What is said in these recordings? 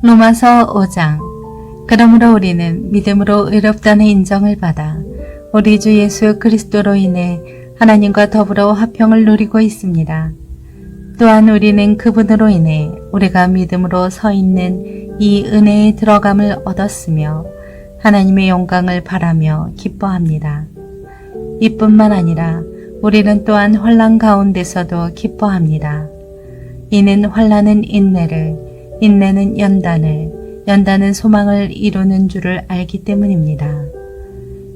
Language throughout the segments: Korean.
로마서 5장. 그러므로 우리는 믿음으로 의롭다는 인정을 받아 우리 주 예수 그리스도로 인해 하나님과 더불어 화평을 누리고 있습니다. 또한 우리는 그분으로 인해 우리가 믿음으로 서 있는 이 은혜에 들어감을 얻었으며 하나님의 영광을 바라며 기뻐합니다. 이뿐만 아니라 우리는 또한 환난 가운데서도 기뻐합니다. 이는 환난은 인내를, 인내는 연단을, 연단은 소망을 이루는 줄을 알기 때문입니다.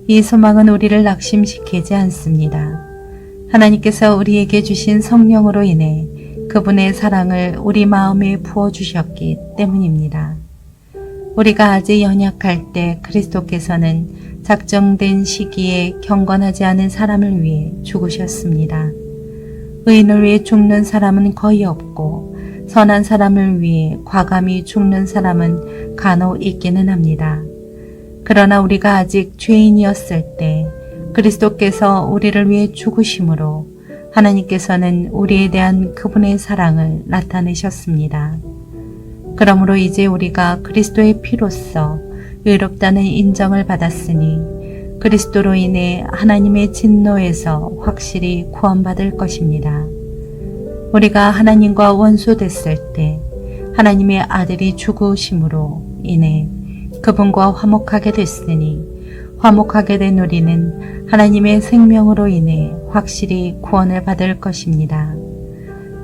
이 소망은 우리를 낙심시키지 않습니다. 하나님께서 우리에게 주신 성령으로 인해 그분의 사랑을 우리 마음에 부어주셨기 때문입니다. 우리가 아직 연약할 때 그리스도께서는 작정된 시기에 경건하지 않은 사람을 위해 죽으셨습니다. 의인을 위해 죽는 사람은 거의 없고 선한 사람을 위해 과감히 죽는 사람은 간혹 있기는 합니다. 그러나 우리가 아직 죄인이었을 때 그리스도께서 우리를 위해 죽으심으로 하나님께서는 우리에 대한 그분의 사랑을 나타내셨습니다. 그러므로 이제 우리가 그리스도의 피로써 의롭다는 인정을 받았으니 그리스도로 인해 하나님의 진노에서 확실히 구원받을 것입니다. 우리가 하나님과 원수됐을 때 하나님의 아들이 죽으심으로 인해 그분과 화목하게 됐으니 화목하게 된 우리는 하나님의 생명으로 인해 확실히 구원을 받을 것입니다.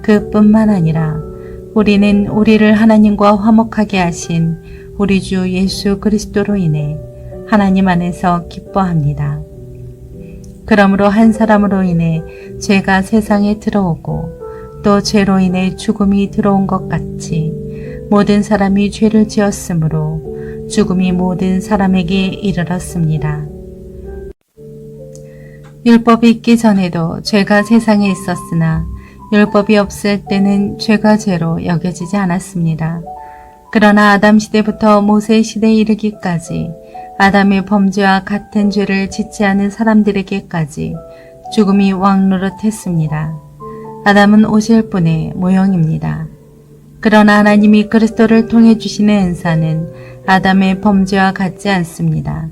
그뿐만 아니라 우리는 우리를 하나님과 화목하게 하신 우리 주 예수 그리스도로 인해 하나님 안에서 기뻐합니다. 그러므로 한 사람으로 인해 죄가 세상에 들어오고 또 죄로 인해 죽음이 들어온 것 같이 모든 사람이 죄를 지었으므로 죽음이 모든 사람에게 이르렀습니다. 율법이 있기 전에도 죄가 세상에 있었으나 율법이 없을 때는 죄가 죄로 여겨지지 않았습니다. 그러나 아담 시대부터 모세 시대에 이르기까지 아담의 범죄와 같은 죄를 짓지 않은 사람들에게까지 죽음이 왕노릇했습니다. 아담은 오실 분의 모형입니다. 그러나 하나님이 그리스도를 통해 주시는 은사는 아담의 범죄와 같지 않습니다.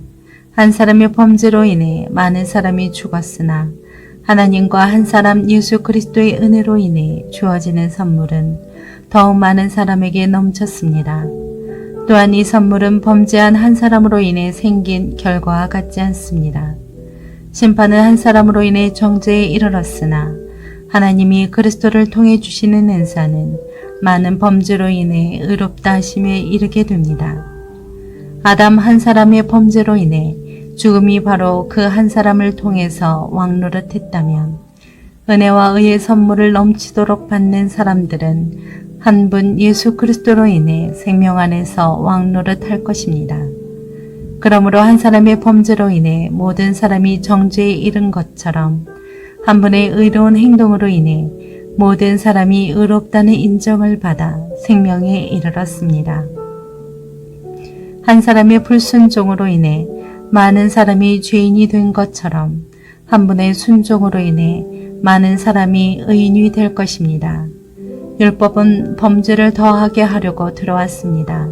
한 사람의 범죄로 인해 많은 사람이 죽었으나 하나님과 한 사람 예수 그리스도의 은혜로 인해 주어지는 선물은 더욱 많은 사람에게 넘쳤습니다. 또한 이 선물은 범죄한 한 사람으로 인해 생긴 결과와 같지 않습니다. 심판은 한 사람으로 인해 정죄에 이르렀으나 하나님이 그리스도를 통해 주시는 은사는 많은 범죄로 인해 의롭다 하심에 이르게 됩니다. 아담 한 사람의 범죄로 인해 죽음이 바로 그 한 사람을 통해서 왕노릇했다면 은혜와 의의 선물을 넘치도록 받는 사람들은 한 분 예수 그리스도로 인해 생명 안에서 왕노릇할 것입니다. 그러므로 한 사람의 범죄로 인해 모든 사람이 정죄에 이른 것처럼 한 분의 의로운 행동으로 인해 모든 사람이 의롭다는 인정을 받아 생명에 이르렀습니다. 한 사람의 불순종으로 인해 많은 사람이 죄인이 된 것처럼 한 분의 순종으로 인해 많은 사람이 의인이 될 것입니다. 율법은 범죄를 더하게 하려고 들어왔습니다.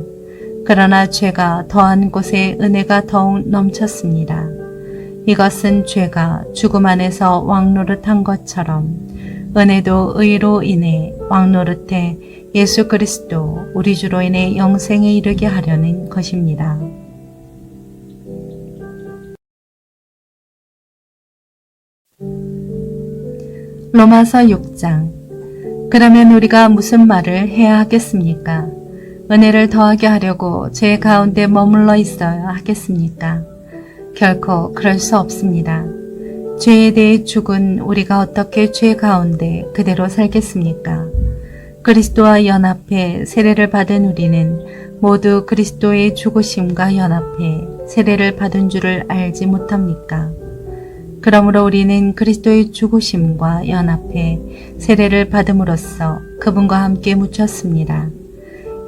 그러나 죄가 더한 곳에 은혜가 더욱 넘쳤습니다. 이것은 죄가 죽음 안에서 왕노릇한 것처럼 은혜도 의로 인해 왕노릇해 예수 그리스도 우리 주로 인해 영생에 이르게 하려는 것입니다. 로마서 6장. 그러면 우리가 무슨 말을 해야 하겠습니까? 은혜를 더하게 하려고 죄 가운데 머물러 있어야 하겠습니까? 결코 그럴 수 없습니다. 죄에 대해 죽은 우리가 어떻게 죄 가운데 그대로 살겠습니까? 그리스도와 연합해 세례를 받은 우리는 모두 그리스도의 죽으심과 연합해 세례를 받은 줄을 알지 못합니까? 그러므로 우리는 그리스도의 죽으심과 연합해 세례를 받음으로써 그분과 함께 묻혔습니다.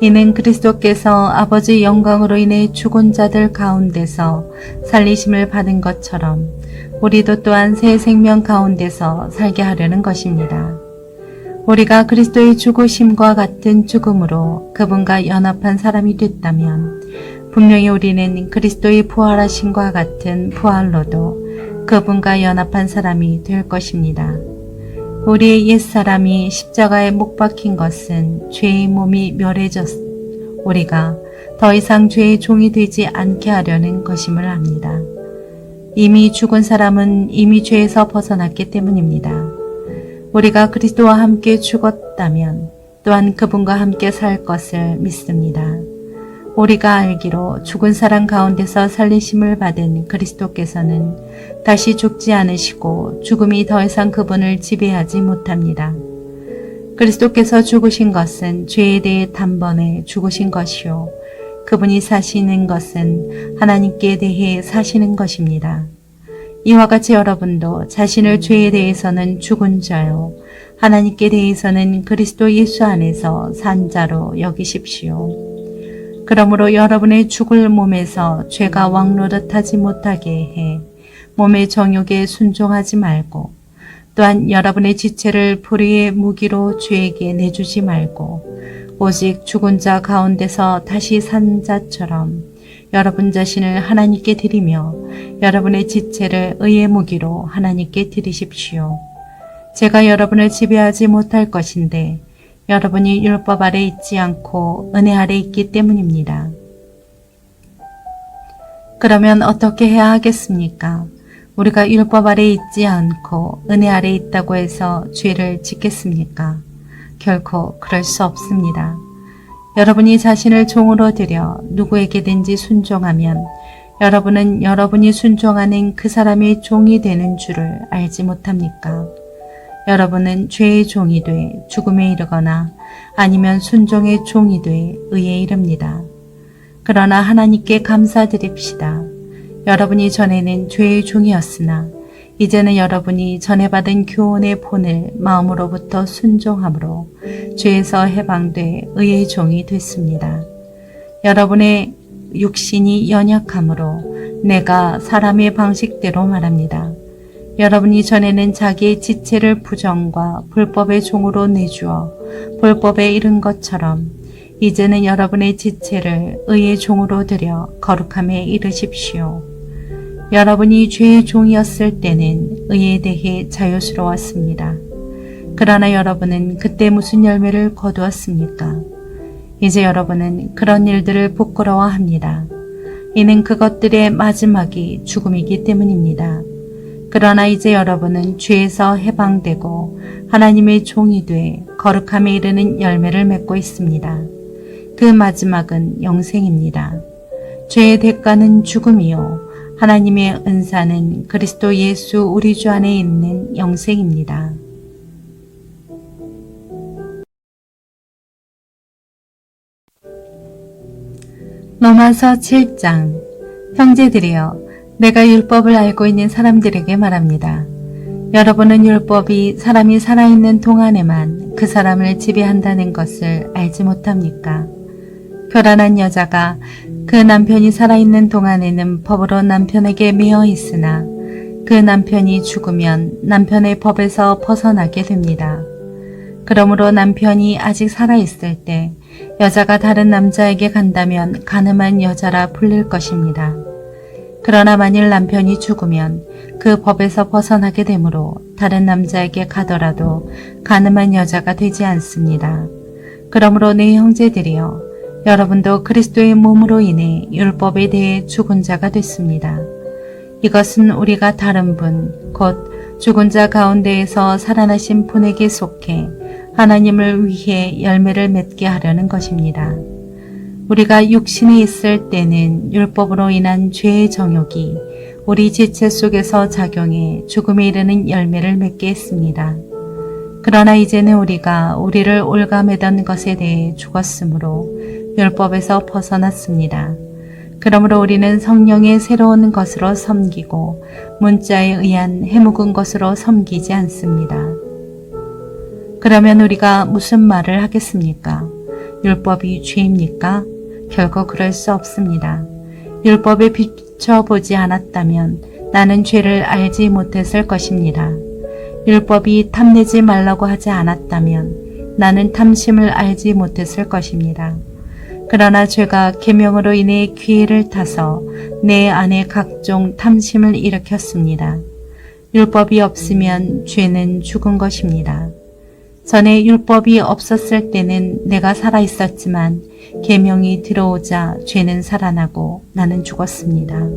이는 그리스도께서 아버지 영광으로 인해 죽은 자들 가운데서 살리심을 받은 것처럼 우리도 또한 새 생명 가운데서 살게 하려는 것입니다. 우리가 그리스도의 죽으심과 같은 죽음으로 그분과 연합한 사람이 됐다면 분명히 우리는 그리스도의 부활하심과 같은 부활로도 그분과 연합한 사람이 될 것입니다. 우리의 옛사람이 십자가에 못 박힌 것은 죄의 몸이 멸해졌 우리가 더 이상 죄의 종이 되지 않게 하려는 것임을 압니다. 이미 죽은 사람은 이미 죄에서 벗어났기 때문입니다. 우리가 그리스도와 함께 죽었다면 또한 그분과 함께 살 것을 믿습니다. 우리가 알기로 죽은 사람 가운데서 살리심을 받은 그리스도께서는 다시 죽지 않으시고 죽음이 더 이상 그분을 지배하지 못합니다. 그리스도께서 죽으신 것은 죄에 대해 단번에 죽으신 것이요 그분이 사시는 것은 하나님께 대해 사시는 것입니다. 이와 같이 여러분도 자신을 죄에 대해서는 죽은 자요 하나님께 대해서는 그리스도 예수 안에서 산 자로 여기십시오. 그러므로 여러분의 죽을 몸에서 죄가 왕노릇하지 못하게 해 몸의 정욕에 순종하지 말고 또한 여러분의 지체를 불의의 무기로 죄에게 내주지 말고 오직 죽은 자 가운데서 다시 산 자처럼 여러분 자신을 하나님께 드리며 여러분의 지체를 의의 무기로 하나님께 드리십시오. 제가 여러분을 지배하지 못할 것인데 여러분이 율법 아래 있지 않고 은혜 아래 있기 때문입니다. 그러면 어떻게 해야 하겠습니까? 우리가 율법 아래 있지 않고 은혜 아래 있다고 해서 죄를 짓겠습니까? 결코 그럴 수 없습니다. 여러분이 자신을 종으로 들여 누구에게든지 순종하면 여러분은 여러분이 순종하는 그 사람의 종이 되는 줄을 알지 못합니까? 여러분은 죄의 종이 돼 죽음에 이르거나 아니면 순종의 종이 돼 의에 이릅니다. 그러나 하나님께 감사드립시다. 여러분이 전에는 죄의 종이었으나 이제는 여러분이 전에 받은 교훈의 본을 마음으로부터 순종함으로 죄에서 해방돼 의의 종이 됐습니다. 여러분의 육신이 연약함으로 내가 사람의 방식대로 말합니다. 여러분이 전에는 자기의 지체를 부정과 불법의 종으로 내주어 불법에 이른 것처럼 이제는 여러분의 지체를 의의 종으로 들여 거룩함에 이르십시오. 여러분이 죄의 종이었을 때는 의에 대해 자유스러웠습니다. 그러나 여러분은 그때 무슨 열매를 거두었습니까? 이제 여러분은 그런 일들을 부끄러워합니다. 이는 그것들의 마지막이 죽음이기 때문입니다. 그러나 이제 여러분은 죄에서 해방되고 하나님의 종이 돼 거룩함에 이르는 열매를 맺고 있습니다. 그 마지막은 영생입니다. 죄의 대가는 죽음이요 하나님의 은사는 그리스도 예수 우리 주 안에 있는 영생입니다. 로마서 7장. 형제들이여, 내가 율법을 알고 있는 사람들에게 말합니다. 여러분은 율법이 사람이 살아있는 동안에만 그 사람을 지배한다는 것을 알지 못합니까? 결혼한 여자가 그 남편이 살아있는 동안에는 법으로 남편에게 매여 있으나 그 남편이 죽으면 남편의 법에서 벗어나게 됩니다. 그러므로 남편이 아직 살아있을 때 여자가 다른 남자에게 간다면 간음한 여자라 불릴 것입니다. 그러나 만일 남편이 죽으면 그 법에서 벗어나게 되므로 다른 남자에게 가더라도 간음한 여자가 되지 않습니다. 그러므로 내 형제들이여, 여러분도 그리스도의 몸으로 인해 율법에 대해 죽은 자가 됐습니다. 이것은 우리가 다른 분, 곧 죽은 자 가운데에서 살아나신 분에게 속해 하나님을 위해 열매를 맺게 하려는 것입니다. 우리가 육신에 있을 때는 율법으로 인한 죄의 정욕이 우리 지체 속에서 작용해 죽음에 이르는 열매를 맺게 했습니다. 그러나 이제는 우리가 우리를 올가매던 것에 대해 죽었으므로 율법에서 벗어났습니다. 그러므로 우리는 성령의 새로운 것으로 섬기고 문자에 의한 해묵은 것으로 섬기지 않습니다. 그러면 우리가 무슨 말을 하겠습니까? 율법이 죄입니까? 결코 그럴 수 없습니다. 율법에 비춰보지 않았다면 나는 죄를 알지 못했을 것입니다. 율법이 탐내지 말라고 하지 않았다면 나는 탐심을 알지 못했을 것입니다. 그러나 죄가 계명으로 인해 귀해를 타서 내 안에 각종 탐심을 일으켰습니다. 율법이 없으면 죄는 죽은 것입니다. 전에 율법이 없었을 때는 내가 살아 있었지만 계명이 들어오자 죄는 살아나고 나는 죽었습니다.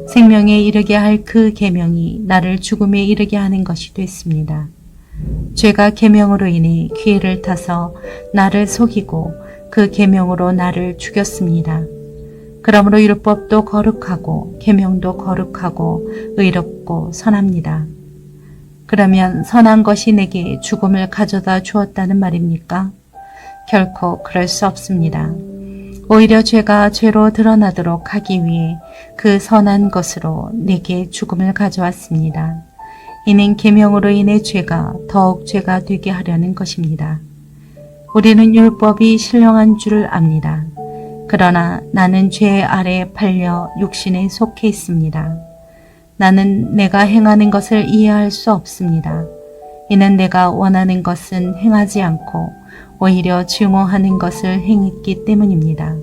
생명에 이르게 할 그 계명이 나를 죽음에 이르게 하는 것이 됐습니다. 죄가 계명으로 인해 기회를 타서 나를 속이고 그 계명으로 나를 죽였습니다. 그러므로 율법도 거룩하고 계명도 거룩하고 의롭고 선합니다. 그러면 선한 것이 내게 죽음을 가져다 주었다는 말입니까? 결코 그럴 수 없습니다. 오히려 죄가 죄로 드러나도록 하기 위해 그 선한 것으로 내게 죽음을 가져왔습니다. 이는 계명으로 인해 죄가 더욱 죄가 되게 하려는 것입니다. 우리는 율법이 신령한 줄을 압니다. 그러나 나는 죄 아래 팔려 육신에 속해 있습니다. 나는 내가 행하는 것을 이해할 수 없습니다. 이는 내가 원하는 것은 행하지 않고 오히려 증오하는 것을 행했기 때문입니다.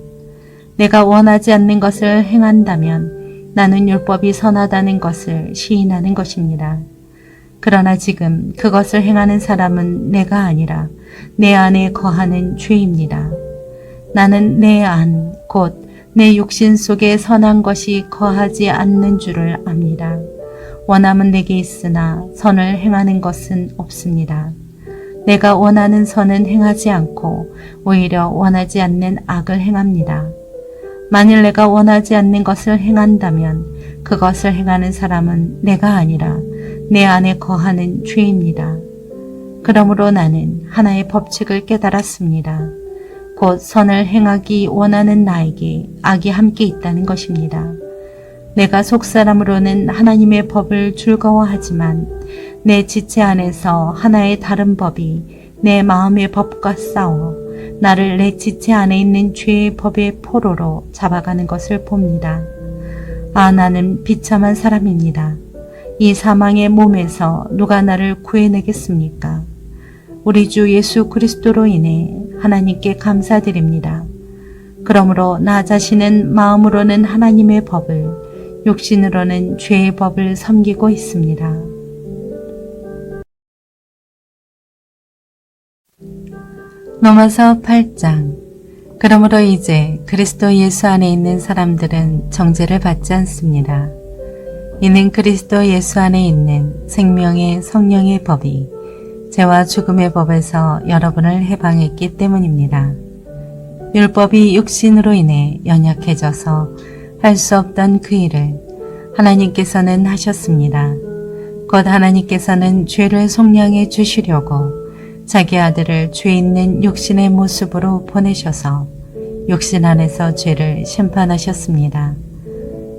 내가 원하지 않는 것을 행한다면 나는 율법이 선하다는 것을 시인하는 것입니다. 그러나 지금 그것을 행하는 사람은 내가 아니라 내 안에 거하는 죄입니다. 나는 내 안, 곧 내 육신 속에 선한 것이 거하지 않는 줄을 압니다. 원함은 내게 있으나 선을 행하는 것은 없습니다. 내가 원하는 선은 행하지 않고 오히려 원하지 않는 악을 행합니다. 만일 내가 원하지 않는 것을 행한다면 그것을 행하는 사람은 내가 아니라 내 안에 거하는 죄입니다. 그러므로 나는 하나의 법칙을 깨달았습니다. 곧 선을 행하기 원하는 나에게 악이 함께 있다는 것입니다. 내가 속사람으로는 하나님의 법을 즐거워하지만 내 지체 안에서 하나의 다른 법이 내 마음의 법과 싸워 나를 내 지체 안에 있는 죄의 법의 포로로 잡아가는 것을 봅니다. 아, 나는 비참한 사람입니다. 이 사망의 몸에서 누가 나를 구해내겠습니까? 우리 주 예수 그리스도로 인해 하나님께 감사드립니다. 그러므로 나 자신은 마음으로는 하나님의 법을, 육신으로는 죄의 법을 섬기고 있습니다. 로마서 8장. 그러므로 이제 그리스도 예수 안에 있는 사람들은 정죄를 받지 않습니다. 이는 그리스도 예수 안에 있는 생명의 성령의 법이 죄와 죽음의 법에서 여러분을 해방했기 때문입니다. 율법이 육신으로 인해 연약해져서 할 수 없던 그 일을 하나님께서는 하셨습니다. 곧 하나님께서는 죄를 속량해 주시려고 자기 아들을 죄 있는 육신의 모습으로 보내셔서 육신 안에서 죄를 심판하셨습니다.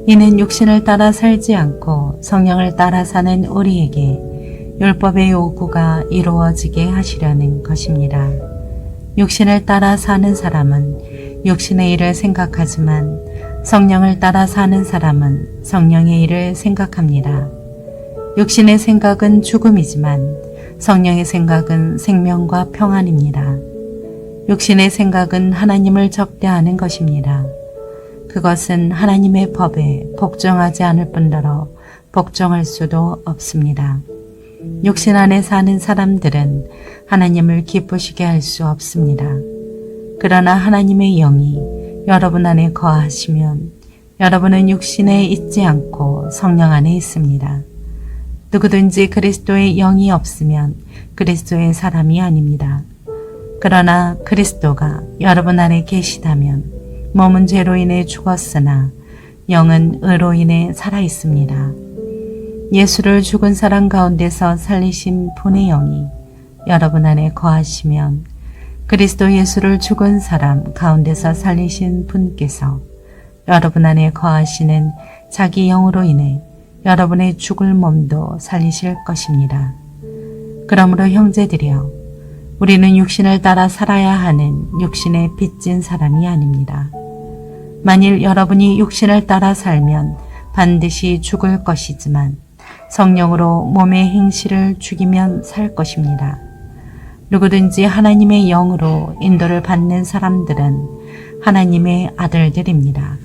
이는 육신을 따라 살지 않고 성령을 따라 사는 우리에게 율법의 요구가 이루어지게 하시려는 것입니다. 육신을 따라 사는 사람은 육신의 일을 생각하지만 성령을 따라 사는 사람은 성령의 일을 생각합니다. 육신의 생각은 죽음이지만 성령의 생각은 생명과 평안입니다. 육신의 생각은 하나님을 적대하는 것입니다. 그것은 하나님의 법에 복종하지 않을 뿐더러 복종할 수도 없습니다. 육신 안에 사는 사람들은 하나님을 기쁘시게 할 수 없습니다. 그러나 하나님의 영이 여러분 안에 거하시면 여러분은 육신에 있지 않고 성령 안에 있습니다. 누구든지 그리스도의 영이 없으면 그리스도의 사람이 아닙니다. 그러나 그리스도가 여러분 안에 계시다면 몸은 죄로 인해 죽었으나 영은 의로 인해 살아 있습니다. 예수를 죽은 사람 가운데서 살리신 분의 영이 여러분 안에 거하시면 그리스도 예수를 죽은 사람 가운데서 살리신 분께서 여러분 안에 거하시는 자기 영으로 인해 여러분의 죽을 몸도 살리실 것입니다. 그러므로 형제들이여, 우리는 육신을 따라 살아야 하는 육신에 빚진 사람이 아닙니다. 만일 여러분이 육신을 따라 살면 반드시 죽을 것이지만 성령으로 몸의 행실을 죽이면 살 것입니다. 누구든지 하나님의 영으로 인도를 받는 사람들은 하나님의 아들들입니다.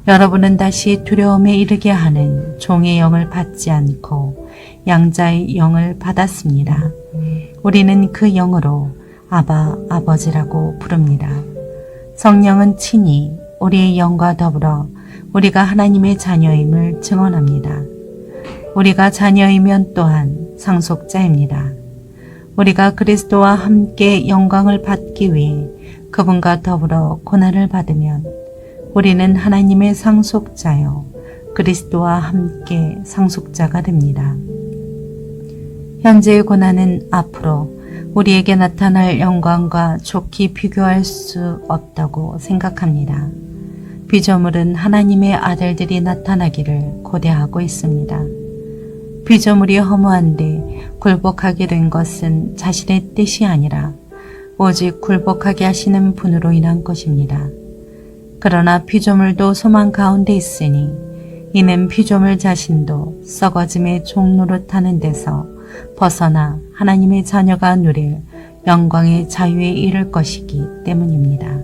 여러분은 다시 두려움에 이르게 하는 종의 영을 받지 않고 양자의 영을 받았습니다. 우리는 그 영으로 아바, 아버지라고 부릅니다. 성령은 친히 우리의 영과 더불어 우리가 하나님의 자녀임을 증언합니다. 우리가 자녀이면 또한 상속자입니다. 우리가 그리스도와 함께 영광을 받기 위해 그분과 더불어 고난을 받으면 우리는 하나님의 상속자요 그리스도와 함께 상속자가 됩니다. 현재의 고난은 앞으로 우리에게 나타날 영광과 좋게 비교할 수 없다고 생각합니다. 피조물은 하나님의 아들들이 나타나기를 고대하고 있습니다. 피조물이 허무한데 굴복하게 된 것은 자신의 뜻이 아니라 오직 굴복하게 하시는 분으로 인한 것입니다. 그러나 피조물도 소망 가운데 있으니 이는 피조물 자신도 썩어짐의 종노릇하는 데서 벗어나 하나님의 자녀가 누릴 영광의 자유에 이를 것이기 때문입니다.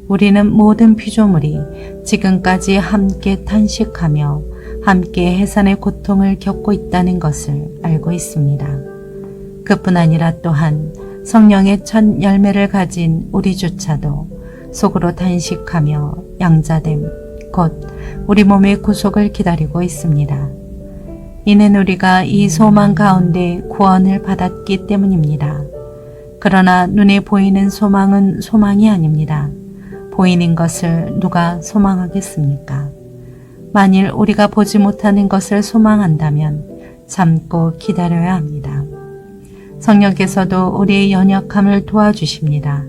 우리는 모든 피조물이 지금까지 함께 탄식하며 함께 해산의 고통을 겪고 있다는 것을 알고 있습니다. 그뿐 아니라 또한 성령의 첫 열매를 가진 우리조차도 속으로 탄식하며 양자됨, 곧 우리 몸의 구속을 기다리고 있습니다. 이는 우리가 이 소망 가운데 구원을 받았기 때문입니다. 그러나 눈에 보이는 소망은 소망이 아닙니다. 보이는 것을 누가 소망하겠습니까? 만일 우리가 보지 못하는 것을 소망한다면 참고 기다려야 합니다. 성령께서도 우리의 연약함을 도와주십니다.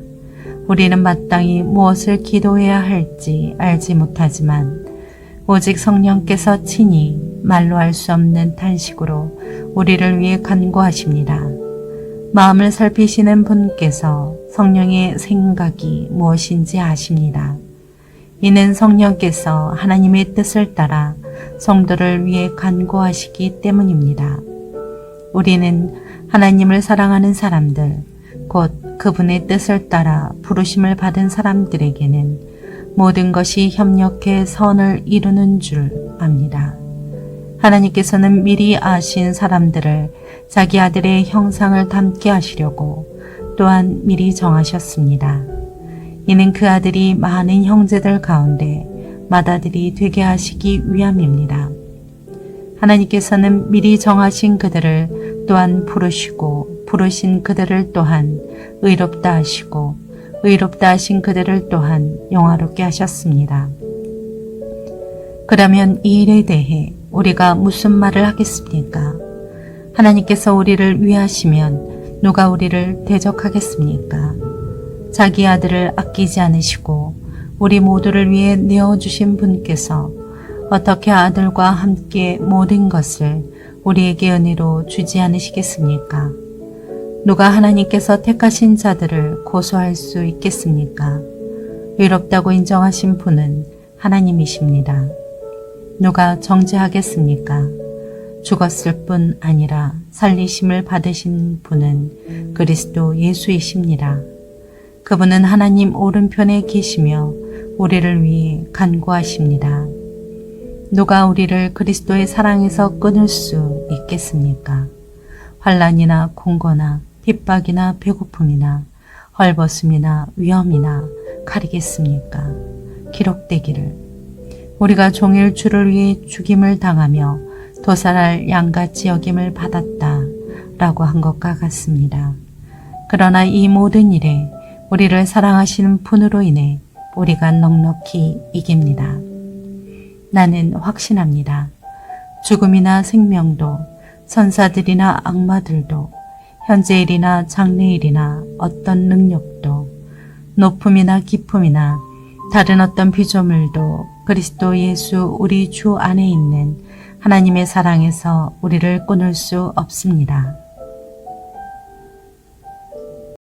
우리는 마땅히 무엇을 기도해야 할지 알지 못하지만 오직 성령께서 친히 말로 할 수 없는 탄식으로 우리를 위해 간구하십니다. 마음을 살피시는 분께서 성령의 생각이 무엇인지 아십니다. 이는 성령께서 하나님의 뜻을 따라 성도를 위해 간구하시기 때문입니다. 우리는 하나님을 사랑하는 사람들, 곧 그분의 뜻을 따라 부르심을 받은 사람들에게는 모든 것이 협력해 선을 이루는 줄 압니다. 하나님께서는 미리 아신 사람들을 자기 아들의 형상을 닮게 하시려고 또한 미리 정하셨습니다. 이는 그 아들이 많은 형제들 가운데 맏아들이 되게 하시기 위함입니다. 하나님께서는 미리 정하신 그들을 또한 부르시고 부르신 그들을 또한 의롭다 하시고 의롭다 하신 그들을 또한 영화롭게 하셨습니다. 그러면 이 일에 대해 우리가 무슨 말을 하겠습니까? 하나님께서 우리를 위하시면 누가 우리를 대적하겠습니까? 자기 아들을 아끼지 않으시고 우리 모두를 위해 내어주신 분께서 어떻게 아들과 함께 모든 것을 우리에게 은혜로 주지 않으시겠습니까? 누가 하나님께서 택하신 자들을 고소할 수 있겠습니까? 의롭다고 인정하신 분은 하나님이십니다. 누가 정죄하겠습니까? 죽었을 뿐 아니라 살리심을 받으신 분은 그리스도 예수이십니다. 그분은 하나님 오른편에 계시며 우리를 위해 간구하십니다. 누가 우리를 그리스도의 사랑에서 끊을 수 있겠습니까? 환난이나 공고나 핍박이나 배고픔이나 헐벗음이나 위험이나 가리겠습니까? 기록되기를 우리가 종일 주를 위해 죽임을 당하며 도살할 양같이 여김을 받았다 라고 한 것과 같습니다. 그러나 이 모든 일에 우리를 사랑하시는 분으로 인해 우리가 넉넉히 이깁니다. 나는 확신합니다. 죽음이나 생명도 선사들이나 악마들도 현재일이나 장래일이나 어떤 능력도 높음이나 깊음이나 다른 어떤 피조물도 그리스도 예수 우리 주 안에 있는 하나님의 사랑에서 우리를 끊을 수 없습니다.